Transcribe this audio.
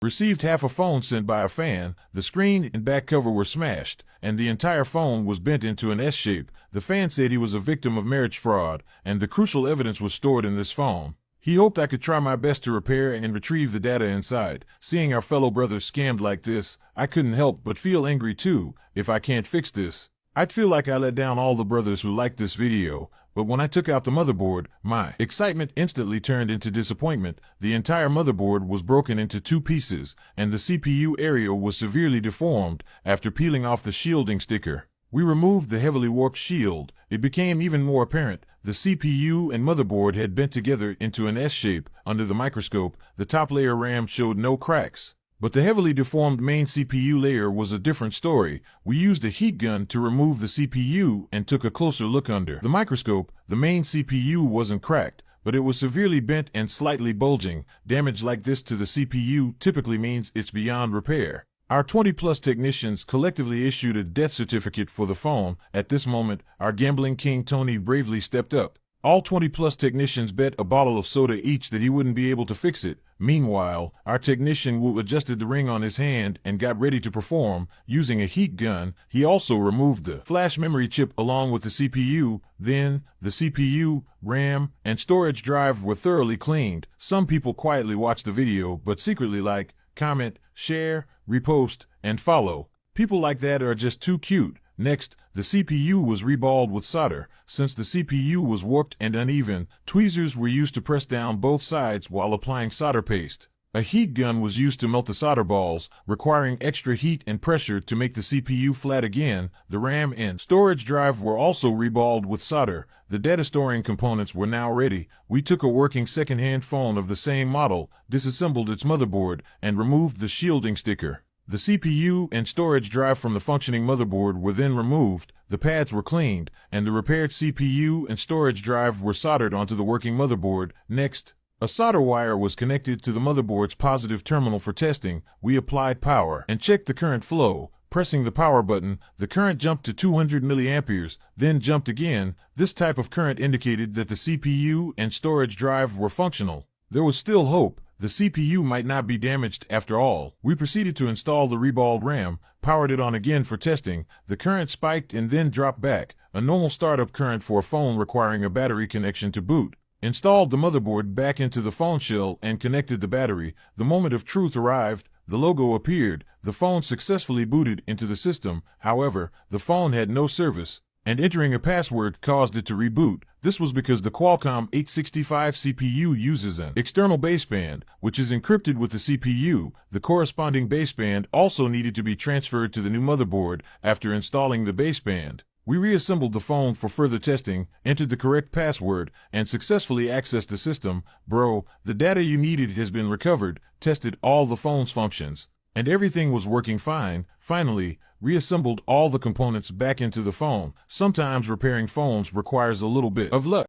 Received half a phone sent by a fan, the screen and back cover were smashed, and the entire phone was bent into an S shape. The fan said he was a victim of marriage fraud, and the crucial evidence was stored in this phone. He hoped I could try my best to repair and retrieve the data inside. Seeing our fellow brothers scammed like this, I couldn't help but feel angry too. If I can't fix this, I'd feel like I let down all the brothers who liked this video. But when I took out the motherboard, my excitement instantly turned into disappointment. The entire motherboard was broken into two pieces, and the CPU area was severely deformed after peeling off the shielding sticker. We removed the heavily warped shield. It became even more apparent. The CPU and motherboard had bent together into an S shape. Under the microscope, the top layer RAM showed no cracks. But the heavily deformed main CPU layer was a different story. We used a heat gun to remove the CPU and took a closer look under the microscope. The main CPU wasn't cracked, but it was severely bent and slightly bulging. Damage like this to the CPU typically means it's beyond repair. Our 20-plus technicians collectively issued a death certificate for the phone. At this moment, our gambling king Tony bravely stepped up. All 20-plus technicians bet a bottle of soda each that he wouldn't be able to fix it. Meanwhile, our technician Wu adjusted the ring on his hand and got ready to perform. Using a heat gun, he also removed the flash memory chip along with the CPU. Then, the CPU, RAM, and storage drive were thoroughly cleaned. Some people quietly watch the video, but secretly like, comment, share, repost, and follow. People like that are just too cute. Next, the CPU was reballed with solder. Since the CPU was warped and uneven, tweezers were used to press down both sides while applying solder paste. A heat gun was used to melt the solder balls, requiring extra heat and pressure to make the CPU flat again. The RAM and storage drive were also reballed with solder. The data storing components were now ready. We took a working second-hand phone of the same model, disassembled its motherboard, and removed the shielding sticker. The CPU and storage drive from the functioning motherboard were then removed, the pads were cleaned, and the repaired CPU and storage drive were soldered onto the working motherboard. Next, a solder wire was connected to the motherboard's positive terminal for testing. We applied power and checked the current flow. Pressing the power button, the current jumped to 200 milliamperes, then jumped again. This type of current indicated that the CPU and storage drive were functional. There was still hope. The CPU might not be damaged after all. We proceeded to install the reballed RAM, powered it on again for testing. The current spiked and then dropped back, a normal startup current for a phone requiring a battery connection to boot. Installed the motherboard back into the phone shell and connected the battery. The moment of truth arrived. The logo appeared. The phone successfully booted into the system. However, the phone had no service, and entering a password caused it to reboot. This was because the Qualcomm 865 CPU uses an external baseband, which is encrypted with the CPU. The corresponding baseband also needed to be transferred to the new motherboard. After installing the baseband, we reassembled the phone for further testing, entered the correct password, and successfully accessed the system. Bro, the data you needed has been recovered, tested all the phone's functions, and everything was working fine. Finally, reassembled all the components back into the phone. Sometimes repairing phones requires a little bit of luck.